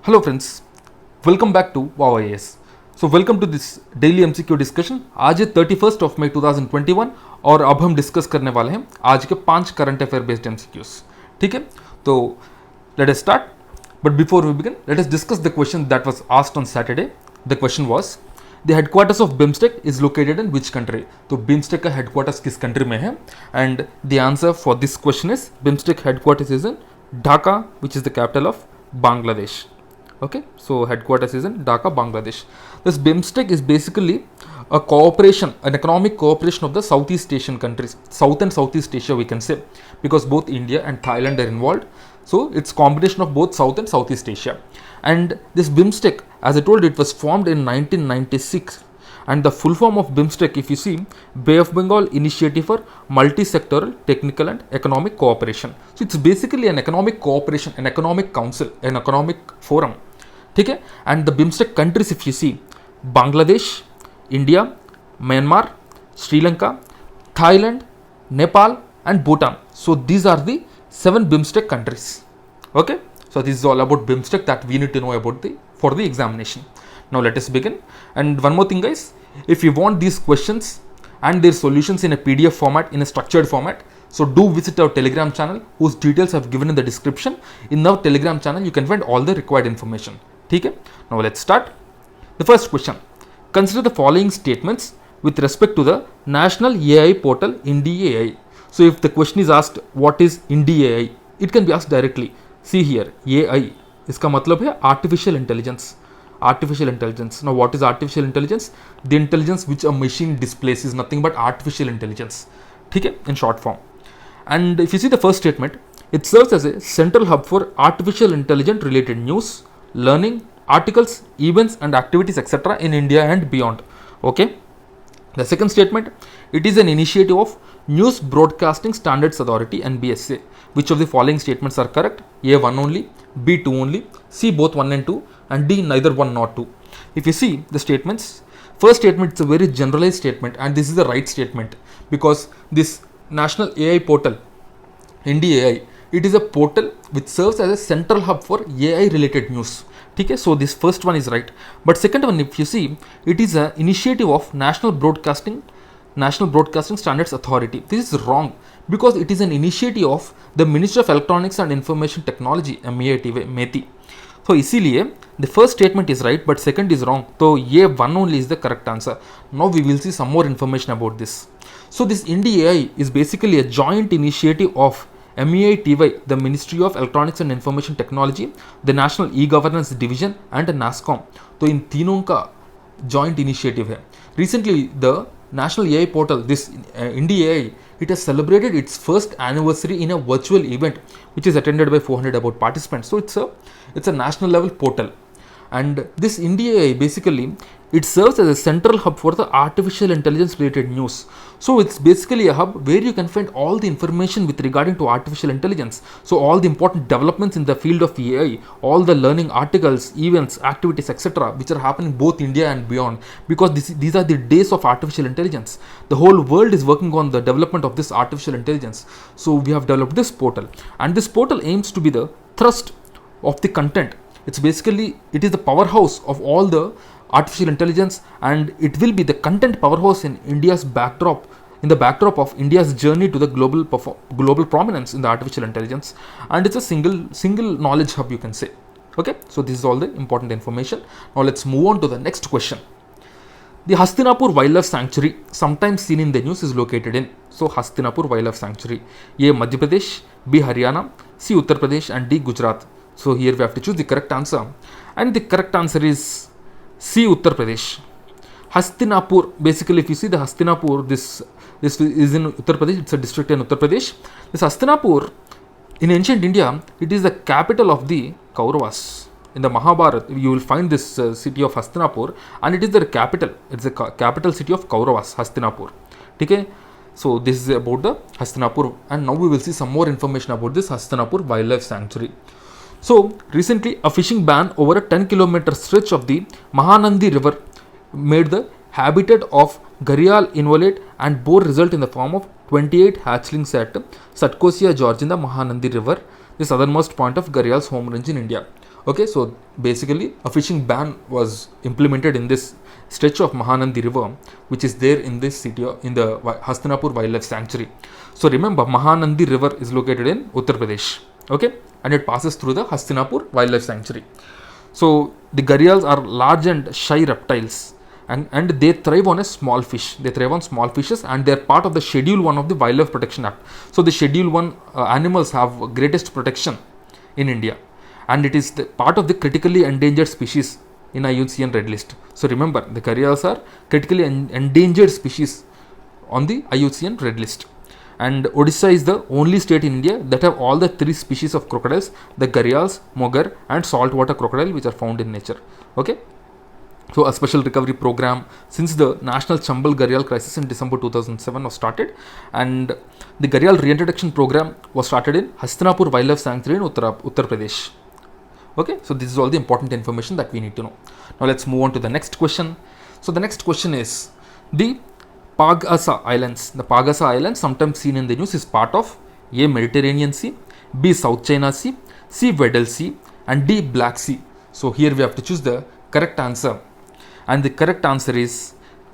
Hello friends, welcome back to wow IAS। So welcome to this daily MCQ discussion. आज है 31 मई 2021 और अब हम डिस्कस करने वाले हैं आज के 5 करंट अफेयर बेस्ड MCQs। ठीक है, तो let us start. But before we begin, let us discuss the question that was asked on Saturday. The question was the headquarters of BIMSTEC is located in which country. तो BIMSTEC का headquarters किस country में है? And the answer for this question is BIMSTEC headquarters is in Dhaka, which is the capital of Bangladesh. Okay, so headquarters is in Dhaka, Bangladesh. This BIMSTEC is basically a cooperation, an economic cooperation of the Southeast Asian countries, South and Southeast Asia we can say, because both India and Thailand are involved. So it's combination of both South and Southeast Asia. And this BIMSTEC, as I told you, it was formed in 1996. And the full form of BIMSTEC, if you see, Bay of Bengal Initiative for Multi-Sectoral Technical and Economic Cooperation. So it's basically an economic cooperation, an economic council, an economic forum. ठीक है, and the BIMSTEC countries, if you see, Bangladesh, India, Myanmar, Sri Lanka, Thailand, Nepal and Bhutan. So these are the 7 BIMSTEC countries. Okay, so this is all about BIMSTEC that we need to know about for the examination. Now let us begin. And one more thing guys, if you want these questions and their solutions in a PDF format, in a structured format, so do visit our Telegram channel whose details I have given in the description. In our Telegram channel you can find all the required information. Okay, now let's start. The first question, consider the following statements with respect to the National AI portal INDI-AI. So if the question is asked what is INDI-AI, it can be asked directly. See here, AI इसका मतलब है artificial intelligence. Artificial intelligence. Now what is artificial intelligence? The intelligence which a machine displays is nothing but artificial intelligence. ठीक है, in short form. And if you see the first statement, it serves as a central hub for artificial intelligence related news, learning, articles, events and activities etc. in India and beyond. Okay. The second statement, it is an initiative of News Broadcasting Standards Authority NBSA. Which of the following statements are correct? A 1 only, B 2 only, C both 1 and 2 and D neither 1 nor 2. If you see the statements, first statement is a very generalized statement and this is the right statement because this National AI portal NDAI, it is a portal which serves as a central hub for AI related news. Okay, so this first one is right, but second one, if you see, it is an initiative of National Broadcasting Standards Authority. This is wrong because it is an initiative of the Ministry of Electronics and Information Technology METI. So इसीलिए the first statement is right but second is wrong. So ये one only is the correct answer. Now we will see some more information about this. So this INDI is basically a joint initiative of MEITY, the Ministry of Electronics and Information Technology, the National E-Governance Division and NASSCOM. तो इन तीनों का joint initiative है. Recently the National AI portal, this INDI, it has celebrated its first anniversary in a virtual event which is attended by 400 about participants. So it's a national level portal. And this INDI basically, it serves as a central hub for the artificial intelligence related news. So it's basically a hub where you can find all the information with regarding to artificial intelligence. So all the important developments in the field of AI, all the learning articles, events, activities, etc., which are happening both India and beyond, because these are the days of artificial intelligence. The whole world is working on the development of this artificial intelligence. So we have developed this portal, and this portal aims to be the thrust of the content. It's basically, it is the powerhouse of all the artificial intelligence, and it will be the content powerhouse in India's backdrop, in the backdrop of India's journey to the global prominence in the artificial intelligence. And it's a single knowledge hub, you can say. Okay, so this is all the important information. Now let's move on to the next question. The Hastinapur Wildlife Sanctuary, sometimes seen in the news, is located in. So Hastinapur Wildlife Sanctuary, A Madhya Pradesh, B Haryana, C Uttar Pradesh and D Gujarat. So here we have to choose the correct answer, and the correct answer is C Uttar Pradesh. Hastinapur, basically if you see the Hastinapur, this is in Uttar Pradesh, it's a district in Uttar Pradesh. This Hastinapur, in ancient India, it is the capital of the Kauravas. In the Mahabharata, you will find this city of Hastinapur, and it is the capital. It's the capital city of Kauravas, Hastinapur. Okay, so this is about the Hastinapur, and now we will see some more information about this Hastinapur Wildlife Sanctuary. So recently, a fishing ban over a 10-kilometer stretch of the Mahanandi River made the habitat of gharial involate and boar result in the form of 28 hatchlings at Satkosia Gorge in the Mahanandi River, the southernmost point of gharial's home range in India. Okay, so basically a fishing ban was implemented in this stretch of Mahanandi River, which is there in this city, in the Hastinapur Wildlife Sanctuary. So remember, Mahanandi River is located in Uttar Pradesh, okay, and it passes through the Hastinapur Wildlife Sanctuary. So the gharials are large and shy reptiles, and they thrive on a small fish. They thrive on small fishes, and they are part of the Schedule 1 of the Wildlife Protection Act. So the Schedule 1 animals have greatest protection in India, and it is the part of the critically endangered species in IUCN Red List. So remember, the gharials are critically endangered species on the IUCN Red List. And Odisha is the only state in India that have all the 3 species of crocodiles: the gharials, mogar, and saltwater crocodile, which are found in nature. Okay. So a special recovery program since the National Chambal Gharial crisis in December 2007 was started, and the gharial reintroduction program was started in Hastinapur Wildlife Sanctuary in Uttar Pradesh. Okay, so this is all the important information that we need to know. Now let's move on to the next question. So the next question is the Pagasa Islands. The Pagasa Islands, sometimes seen in the news, is part of A. Mediterranean Sea, B. South China Sea, C. Weddell Sea, and D. Black Sea. So here we have to choose the correct answer, and the correct answer is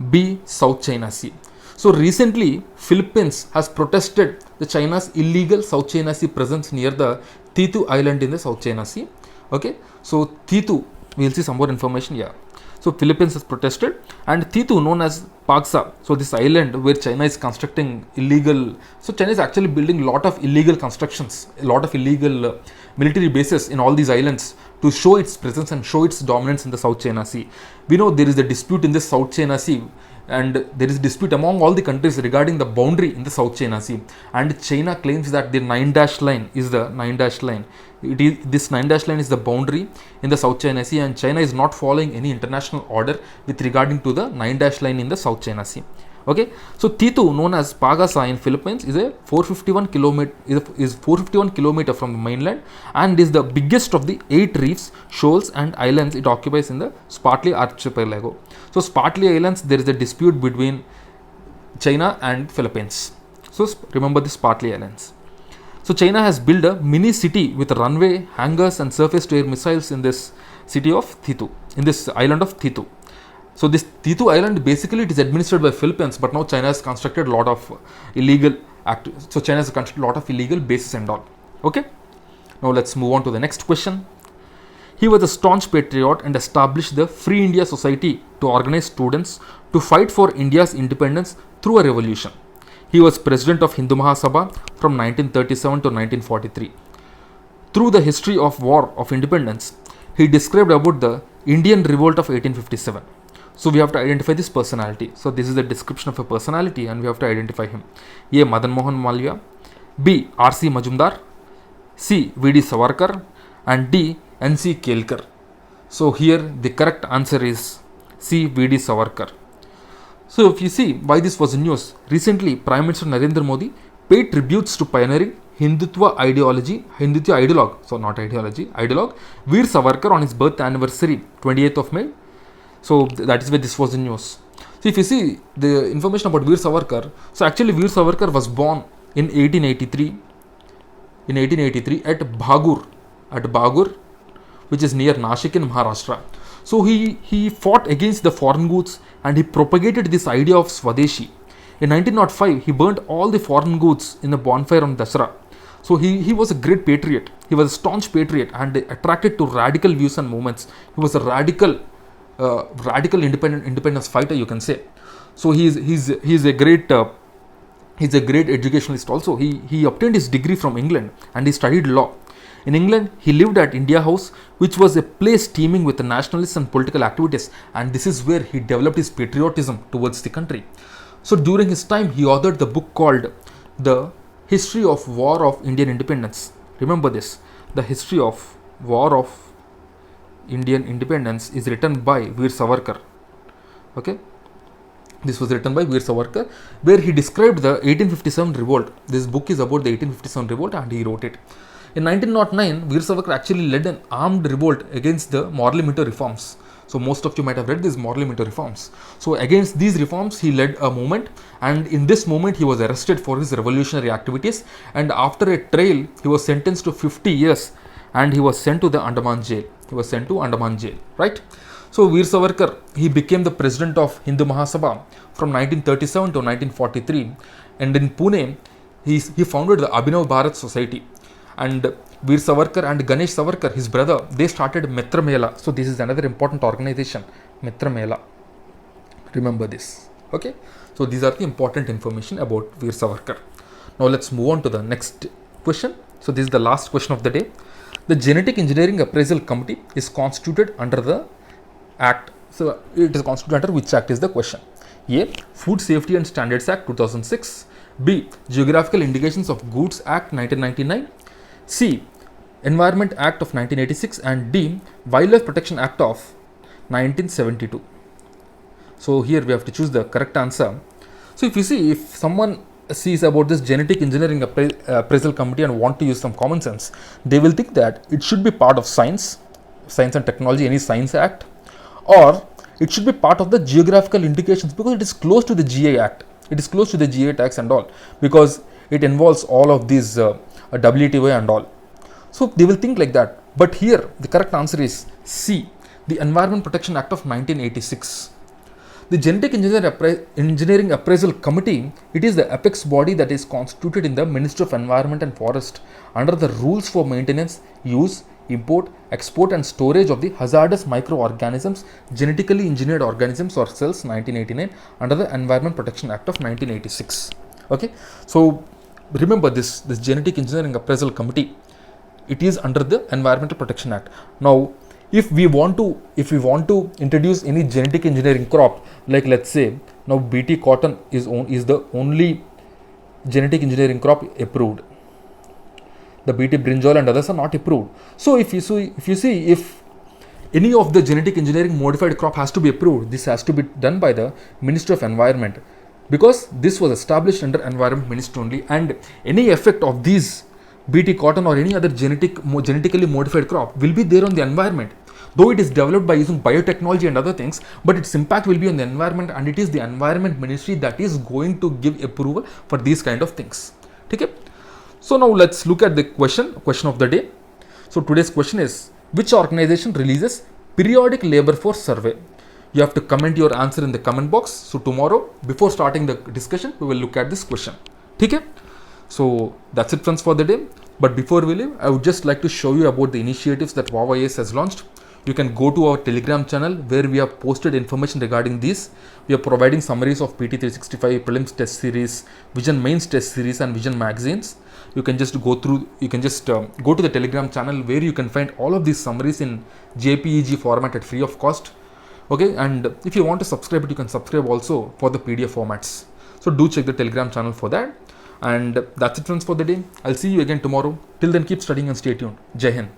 B. South China Sea. So recently, Philippines has protested the China's illegal South China Sea presence near the Thitu Island in the South China Sea. Okay, so Thitu, we will see some more information here. So Philippines has protested, and Thitu, known as Pagsa, so this island where China is constructing illegal, so China is actually building a lot of illegal constructions, a lot of illegal military bases in all these islands to show its presence and show its dominance in the South China Sea. We know there is a dispute in the South China Sea, and there is dispute among all the countries regarding the boundary in the South China Sea, and China claims that the 9-dash line is the 9-dash line. This 9-dash line is the boundary in the South China Sea, and China is not following any international order with regarding to the 9-dash line in the South China Sea. Okay, so Thitu, known as Pagasa in Philippines, is a 451 kilometer from the mainland, and is the biggest of the 8 reefs, shoals, and islands it occupies in the Spratly archipelago. So Spratly Islands, there is a dispute between China and Philippines. So remember the Spratly Islands. So China has built a mini city with a runway, hangars, and surface-to-air missiles in this city of Thitu, in this island of Thitu. So this Thitu Island, basically it is administered by Philippines, but now China has constructed a lot of illegal bases and all. Okay. Now let's move on to the next question. He was a staunch patriot and established the Free India Society to organize students to fight for India's independence through a revolution. He was president of Hindu Mahasabha from 1937 to 1943. Through the history of War of Independence, he described about the Indian Revolt of 1857. So we have to identify this personality. So this is the description of a personality, and we have to identify him. A. Madan Mohan Malviya, B. R.C. Majumdar, C. V.D. Savarkar, and D. N.C. Kelkar. So here the correct answer is C. V.D. Savarkar. So if you see why this was in news, recently Prime Minister Narendra Modi paid tributes to pioneering Hindutva ideologue, Veer Savarkar on his birth anniversary, 28th of May. So that is why this was in news. So if you see the information about Veer Savarkar, so actually Veer Savarkar was born in 1883 at Bhagur, which is near Nashik in Maharashtra. So he fought against the foreign goods, and he propagated this idea of Swadeshi. In 1905, he burnt all the foreign goods in a bonfire on Dasara. So he was a great patriot. He was a staunch patriot and attracted to radical views and movements. He was a radical independence fighter, you can say. So he's a great educationalist also. He obtained his degree from England, and he studied law. In England, he lived at India House, which was a place teeming with nationalists and political activities, and this is where he developed his patriotism towards the country. So during his time, he authored the book called The History of War of Indian Independence. Remember this, the History of War of Indian Independence is written by Veer Savarkar. Okay, this was written by Veer Savarkar, where he described the 1857 revolt. This book is about the 1857 revolt, and he wrote it. In 1909, Veer Savarkar actually led an armed revolt against the Morley Minto reforms. So most of you might have read these Morley Minto reforms. So against these reforms, he led a movement, and in this movement, he was arrested for his revolutionary activities, and after a trial, he was sentenced to 50 years, and he was sent to the Andaman jail. he was sent to Andaman jail, right? So Veer Savarkar, he became the president of Hindu Mahasabha from 1937 to 1943, and in Pune he founded the Abhinav Bharat Society. And Veer Savarkar and Ganesh Savarkar, his brother, they started Mitra Mela. So this is another important organization, Mitra Mela. Remember this, okay? So these are the important information about Veer Savarkar. Now let's move on to the next question. So this is the last question of the day. The Genetic Engineering Appraisal Committee is constituted under the Act. So it is constituted under which Act is the question? A. Food Safety and Standards Act 2006. B. Geographical Indications of Goods Act 1999. C. Environment Act of 1986. And D. Wildlife Protection Act of 1972. So here we have to choose the correct answer. So if you see, if someone sees about this Genetic Engineering Appraisal Committee and want to use some common sense, they will think that it should be part of science and technology, any science act, or it should be part of the geographical indications because it is close to the GI Act. It is close to the GI tax and all because it involves all of these WTO and all. So they will think like that. But here the correct answer is C, the Environment Protection Act of 1986. The Genetic Engineering Appraisal Committee, it is the apex body that is constituted in the Ministry of Environment and Forest under the rules for maintenance, use, import, export and storage of the hazardous microorganisms, genetically engineered organisms or cells 1989 under the Environment Protection Act of 1986. Okay, so remember this Genetic Engineering Appraisal Committee, it is under the Environmental Protection Act. Now if we want to introduce any genetic engineering crop, like let's say now BT cotton is the only genetic engineering crop approved. The BT brinjal and others are not approved. So if you see if any of the genetic engineering modified crop has to be approved, this has to be done by the Ministry of Environment because this was established under Environment Ministry only, and any effect of these BT cotton or any other genetically modified crop will be there on the environment. Though it is developed by using biotechnology and other things, but its impact will be on the environment, and it is the Environment Ministry that is going to give approval for these kind of things. Okay? So now let's look at the question of the day. So today's question is, which organization releases periodic labor force survey? You have to comment your answer in the comment box. So tomorrow, before starting the discussion, we will look at this question. Okay? So that's it friends for the day. But before we leave, I would just like to show you about the initiatives that WOW IAS has launched. You can go to our Telegram channel where we have posted information regarding these. We are providing summaries of PT365, Prelims Test Series, Vision Mains Test Series and Vision magazines. You can just go to the Telegram channel where you can find all of these summaries in JPEG format at free of cost. Okay, and if you want to subscribe it, you can subscribe also for the PDF formats. So do check the Telegram channel for that. And that's it friends for the day. I'll see you again tomorrow. Till then, keep studying and stay tuned. Jai Hind.